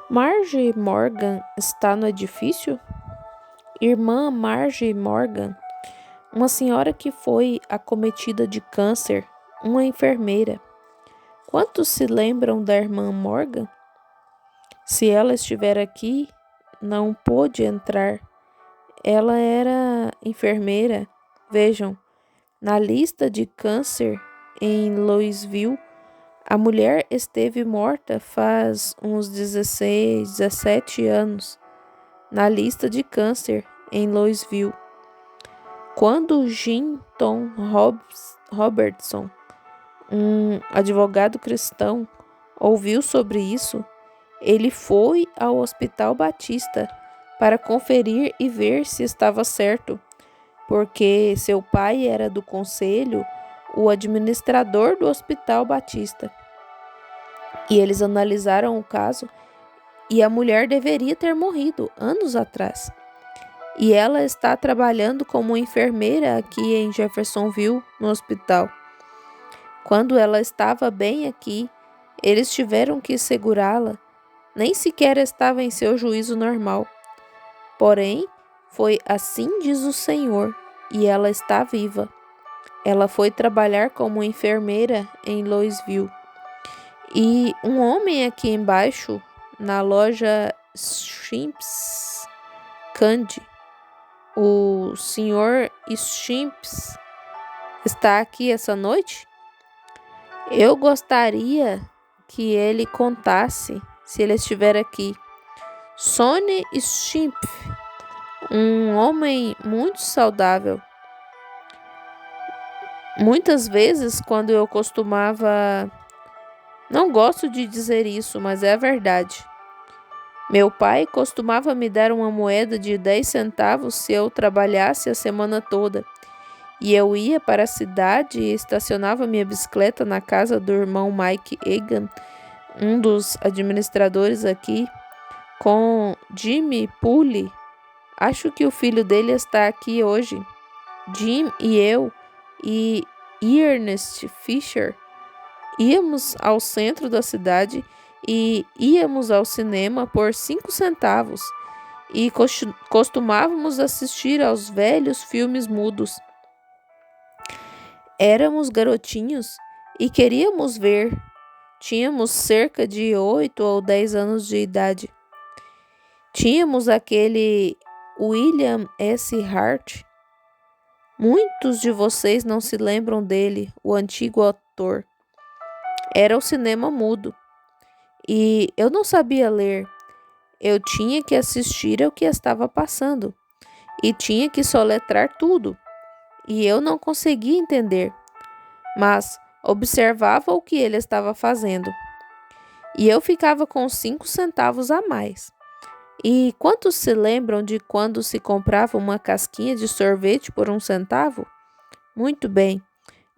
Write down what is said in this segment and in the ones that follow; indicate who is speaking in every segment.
Speaker 1: Marge Morgan está no edifício? Irmã Marge Morgan, uma senhora que foi acometida de câncer, uma enfermeira. Quantos se lembram da irmã Morgan? Se ela estiver aqui, não pôde entrar. Ela era enfermeira. Vejam, na lista de câncer em Louisville, a mulher esteve morta faz uns 16, 17 anos. Na lista de câncer em Louisville. Quando Jim Tom Robertson, um advogado cristão, ouviu sobre isso, ele foi ao Hospital Batista para conferir e ver se estava certo, porque seu pai era do conselho, o administrador do Hospital Batista. E eles analisaram o caso e a mulher deveria ter morrido anos atrás. E ela está trabalhando como enfermeira aqui em Jeffersonville, no hospital. Quando ela estava bem aqui, eles tiveram que segurá-la. Nem sequer estava em seu juízo normal. Porém, foi assim diz o Senhor, e ela está viva. Ela foi trabalhar como enfermeira em Louisville. E um homem aqui embaixo, na loja Shrimps Candy, o Sr. Shrimps, está aqui essa noite? Eu gostaria que ele contasse, se ele estiver aqui. Sonny Shrimp, um homem muito saudável. Muitas vezes, quando eu costumava... Não gosto de dizer isso, mas é a verdade. Meu pai costumava me dar uma moeda de 10 centavos se eu trabalhasse a semana toda. E eu ia para a cidade e estacionava minha bicicleta na casa do irmão Mike Egan, um dos administradores aqui, com Jimmy Pulley. Acho que o filho dele está aqui hoje. Jim e eu e Ernest Fisher íamos ao centro da cidade e íamos ao cinema por 5 centavos e costumávamos assistir aos velhos filmes mudos. Éramos garotinhos e queríamos ver. Tínhamos cerca de 8 ou 10 anos de idade. Tínhamos aquele William S. Hart. Muitos de vocês não se lembram dele, o antigo ator. Era o cinema mudo. E eu não sabia ler. Eu tinha que assistir ao que estava passando. E tinha que soletrar tudo. E eu não conseguia entender. Mas observava o que ele estava fazendo. E eu ficava com 5 centavos a mais. E quantos se lembram de quando se comprava uma casquinha de sorvete por 1 centavo? Muito bem.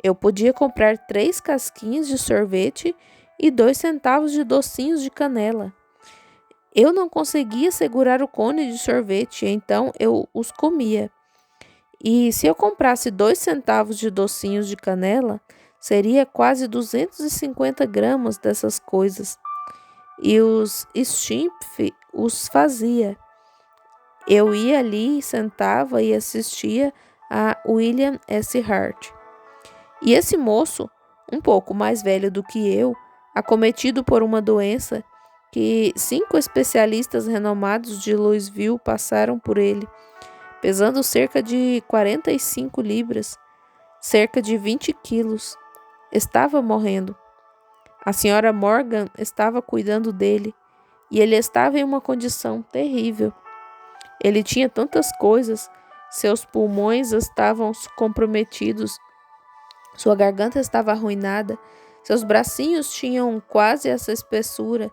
Speaker 1: Eu podia comprar 3 casquinhas de sorvete e 2 centavos de docinhos de canela. Eu não conseguia segurar o cone de sorvete, então eu os comia. E se eu comprasse 2 centavos de docinhos de canela, seria quase 250 gramas dessas coisas. E os Stimpf os fazia. Eu ia ali, sentava e assistia a William S. Hart. E esse moço, um pouco mais velho do que eu, acometido por uma doença que 5 especialistas renomados de Louisville passaram por ele, pesando cerca de 45 libras, cerca de 20 quilos, estava morrendo. A senhora Morgan estava cuidando dele e ele estava em uma condição terrível. Ele tinha tantas coisas, seus pulmões estavam comprometidos, sua garganta estava arruinada, seus bracinhos tinham quase essa espessura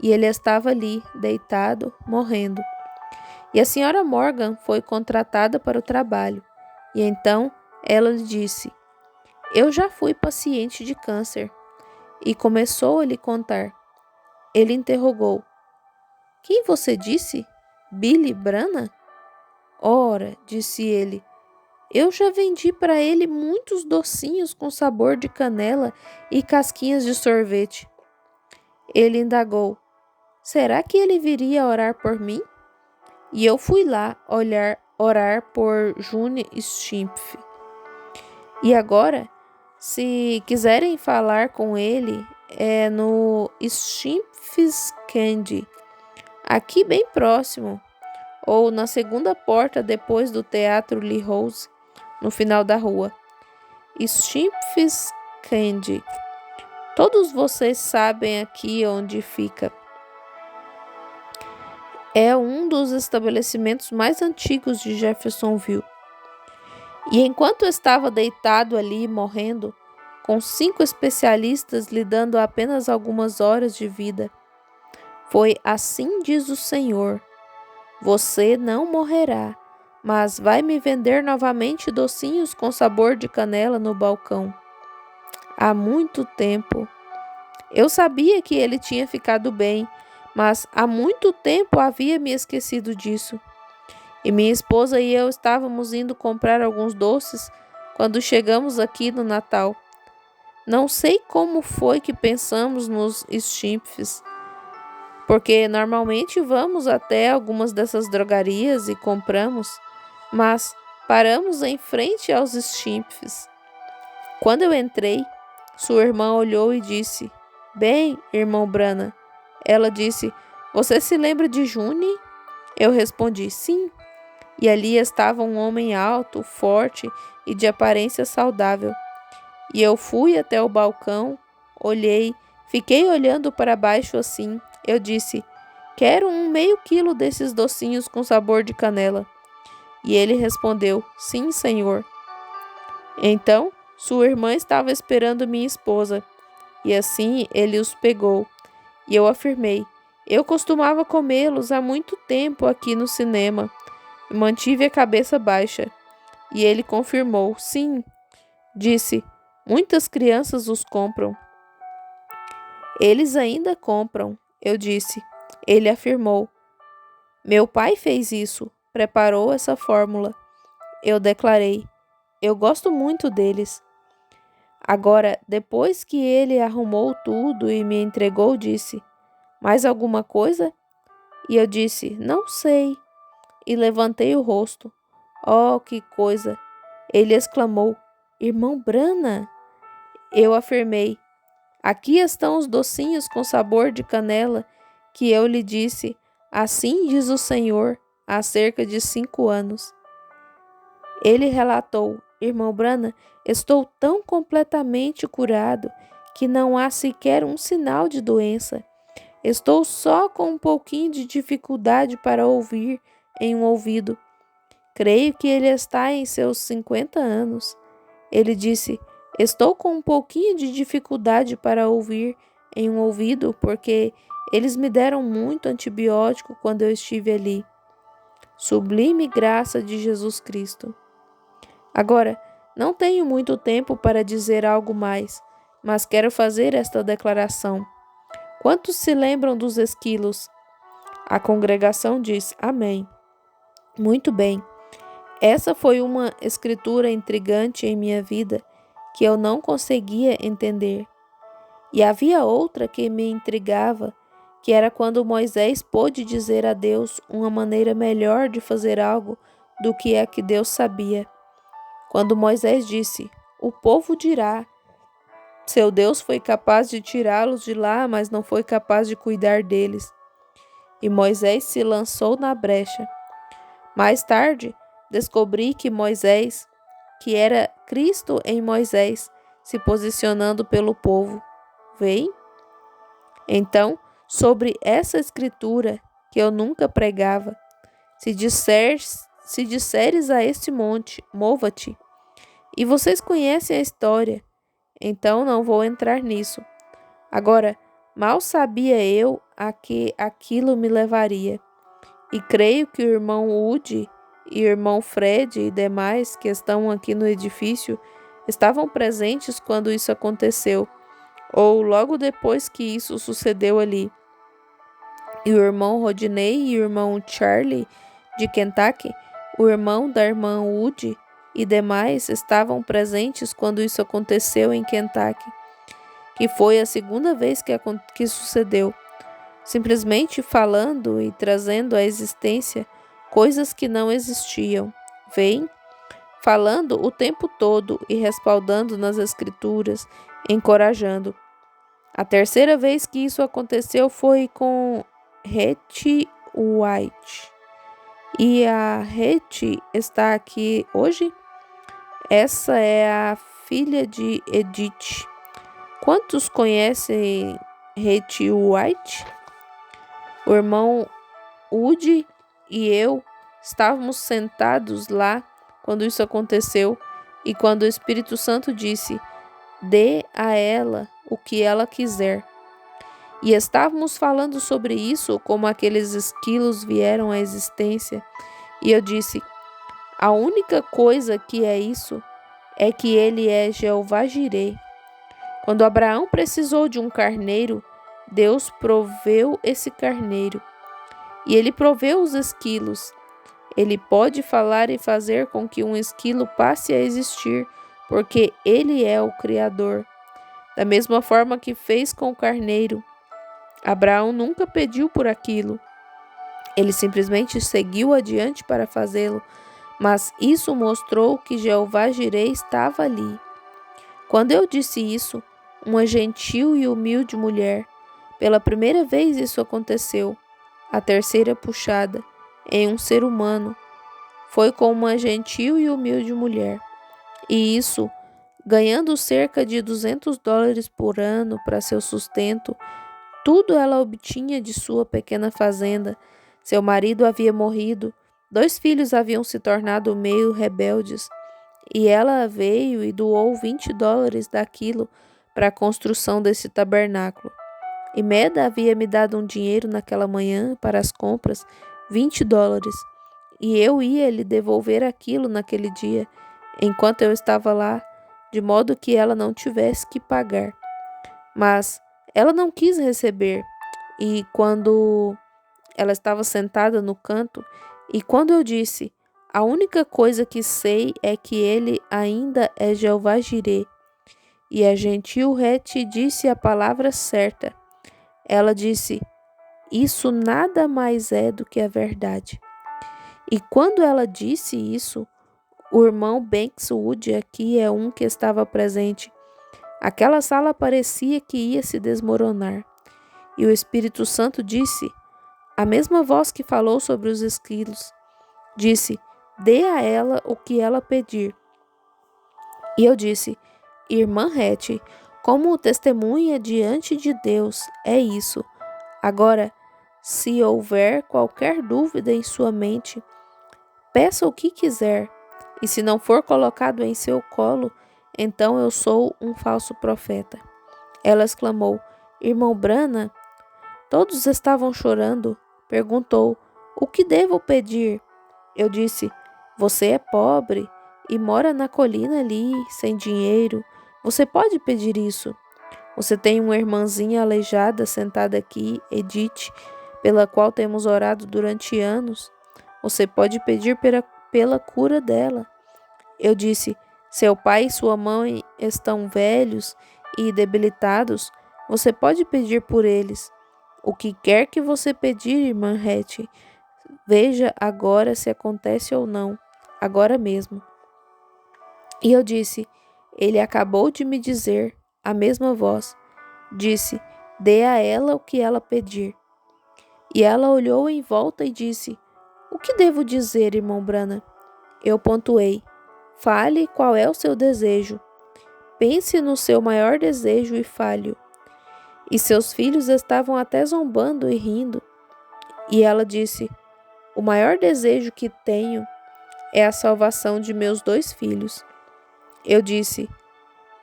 Speaker 1: e ele estava ali, deitado, morrendo. E a senhora Morgan foi contratada para o trabalho. E então ela lhe disse: "Eu já fui paciente de câncer." E começou a lhe contar. Ele interrogou: "Quem você disse? Billy Branagh?" "Ora," disse ele, "eu já vendi para ele muitos docinhos com sabor de canela e casquinhas de sorvete." Ele indagou: será que ele viria orar por mim? E eu fui lá orar por June Stimpf. E agora, se quiserem falar com ele, é no Stimpf's Candy, aqui bem próximo, ou na segunda porta depois do Teatro Lee Rose, no final da rua. Stimpf's Candy. Todos vocês sabem aqui onde fica. É um dos estabelecimentos mais antigos de Jeffersonville. E enquanto eu estava deitado ali, morrendo, com 5 especialistas lhe dando apenas algumas horas de vida, foi assim diz o Senhor: você não morrerá, mas vai me vender novamente docinhos com sabor de canela no balcão. Há muito tempo. Eu sabia que ele tinha ficado bem, mas há muito tempo havia me esquecido disso. E minha esposa e eu estávamos indo comprar alguns doces quando chegamos aqui no Natal. Não sei como foi que pensamos nos Stimpfs, porque normalmente vamos até algumas dessas drogarias e compramos, mas paramos em frente aos Stimpfs. Quando eu entrei, sua irmã olhou e disse: bem, irmão Branham. Ela disse: você se lembra de June? Eu respondi: sim. E ali estava um homem alto, forte e de aparência saudável. E eu fui até o balcão, olhei, fiquei olhando para baixo assim. Eu disse: quero meio quilo desses docinhos com sabor de canela. E ele respondeu: sim, senhor. Então, sua irmã estava esperando minha esposa, e assim ele os pegou. E eu afirmei: eu costumava comê-los há muito tempo aqui no cinema. E mantive a cabeça baixa. E ele confirmou: sim. Disse: muitas crianças os compram. Eles ainda compram, eu disse. Ele afirmou: meu pai fez isso, preparou essa fórmula. Eu declarei: eu gosto muito deles. Agora, depois que ele arrumou tudo e me entregou, disse: mais alguma coisa? E eu disse: não sei. E levantei o rosto. Oh, que coisa! Ele exclamou: irmão Branham. Eu afirmei: aqui estão os docinhos com sabor de canela que eu lhe disse, assim diz o Senhor, há cerca de 5 anos. Ele relatou: irmão Branham, estou tão completamente curado que não há sequer um sinal de doença. Estou só com um pouquinho de dificuldade para ouvir em um ouvido. Creio que ele está em seus 50 anos. Ele disse: estou com um pouquinho de dificuldade para ouvir em um ouvido porque eles me deram muito antibiótico quando eu estive ali. Sublime graça de Jesus Cristo. Agora, não tenho muito tempo para dizer algo mais, mas quero fazer esta declaração. Quantos se lembram dos esquilos? A congregação diz: amém. Muito bem. Essa foi uma escritura intrigante em minha vida que eu não conseguia entender. E havia outra que me intrigava, que era quando Moisés pôde dizer a Deus uma maneira melhor de fazer algo do que a que Deus sabia. Quando Moisés disse: o povo dirá, seu Deus foi capaz de tirá-los de lá, mas não foi capaz de cuidar deles. E Moisés se lançou na brecha. Mais tarde, descobri que era Cristo em Moisés, se posicionando pelo povo. Veem? Então, sobre essa escritura que eu nunca pregava, se disseres a este monte, mova-te. E vocês conhecem a história, então não vou entrar nisso. Agora, mal sabia eu a que aquilo me levaria. E creio que o irmão Woody e o irmão Fred e demais que estão aqui no edifício estavam presentes quando isso aconteceu, ou logo depois que isso sucedeu ali. E o irmão Rodney e o irmão Charlie de Kentucky, o irmão da irmã Woody e demais estavam presentes quando isso aconteceu em Kentucky, que foi a segunda vez que sucedeu. simplesmente falando e trazendo à existência coisas que não existiam. Vem falando o tempo todo e respaldando nas Escrituras, encorajando. A terceira vez que isso aconteceu foi com Hetty White. E a Hetty está aqui hoje? Essa é a filha de Edith. Quantos conhecem Hetty White? O irmão Woody e eu estávamos sentados lá quando isso aconteceu e quando o Espírito Santo disse: dê a ela o que ela quiser. E estávamos falando sobre isso, como aqueles esquilos vieram à existência. E eu disse: a única coisa que é isso é que ele é Jeová Jireh. Quando Abraão precisou de um carneiro, Deus proveu esse carneiro. E ele proveu os esquilos. Ele pode falar e fazer com que um esquilo passe a existir, porque ele é o Criador. Da mesma forma que fez com o carneiro. Abraão nunca pediu por aquilo. Ele simplesmente seguiu adiante para fazê-lo, mas isso mostrou que Jeová Jireh estava ali. Quando eu disse isso, uma gentil e humilde mulher, pela primeira vez isso aconteceu, a terceira puxada, em um ser humano, foi com uma gentil e humilde mulher. E isso, ganhando cerca de $200 por ano para seu sustento, tudo ela obtinha de sua pequena fazenda. Seu marido havia morrido, 2 filhos haviam se tornado meio rebeldes, e ela veio e doou $20 daquilo para a construção desse tabernáculo. E Meda havia me dado um dinheiro naquela manhã para as compras, $20, e eu ia lhe devolver aquilo naquele dia, enquanto eu estava lá, de modo que ela não tivesse que pagar. Mas ela não quis receber, e quando ela estava sentada no canto, e quando eu disse: a única coisa que sei é que ele ainda é Jeová Jireh, e a gentil Hetty disse a palavra certa. Ela disse: isso nada mais é do que a verdade. E quando ela disse isso, o irmão Banks Wood aqui é um que estava presente. Aquela sala parecia que ia se desmoronar. E o Espírito Santo disse, a mesma voz que falou sobre os esquilos, disse: dê a ela o que ela pedir. E eu disse: irmã Hetty, como testemunha diante de Deus, é isso. Agora, se houver qualquer dúvida em sua mente, peça o que quiser, e se não for colocado em seu colo, então eu sou um falso profeta. Ela exclamou: irmão Branham, todos estavam chorando. Perguntou: o que devo pedir? Eu disse: você é pobre e mora na colina ali, sem dinheiro. Você pode pedir isso. Você tem uma irmãzinha aleijada sentada aqui, Edith, pela qual temos orado durante anos. Você pode pedir pela cura dela. Eu disse: seu pai e sua mãe estão velhos e debilitados. Você pode pedir por eles. O que quer que você pedir, irmã Hetty, veja agora se acontece ou não, agora mesmo. E eu disse: ele acabou de me dizer, a mesma voz, disse: dê a ela o que ela pedir. E ela olhou em volta e disse: o que devo dizer, irmão Branham? Eu pontuei: fale qual é o seu desejo. Pense no seu maior desejo e fale-o. E seus filhos estavam até zombando e rindo. E ela disse: o maior desejo que tenho é a salvação de meus 2 filhos. Eu disse: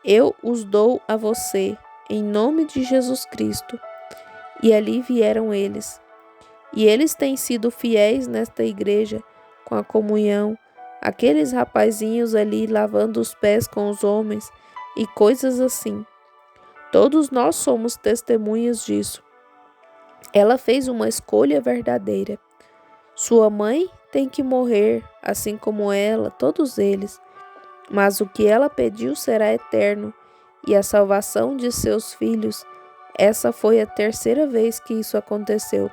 Speaker 1: eu os dou a você, em nome de Jesus Cristo. E ali vieram eles. E eles têm sido fiéis nesta igreja, com a comunhão, aqueles rapazinhos ali lavando os pés com os homens e coisas assim. Todos nós somos testemunhas disso. Ela fez uma escolha verdadeira. Sua mãe tem que morrer, assim como ela, todos eles. Mas o que ela pediu será eterno, e a salvação de seus filhos Essa foi a terceira vez que isso aconteceu.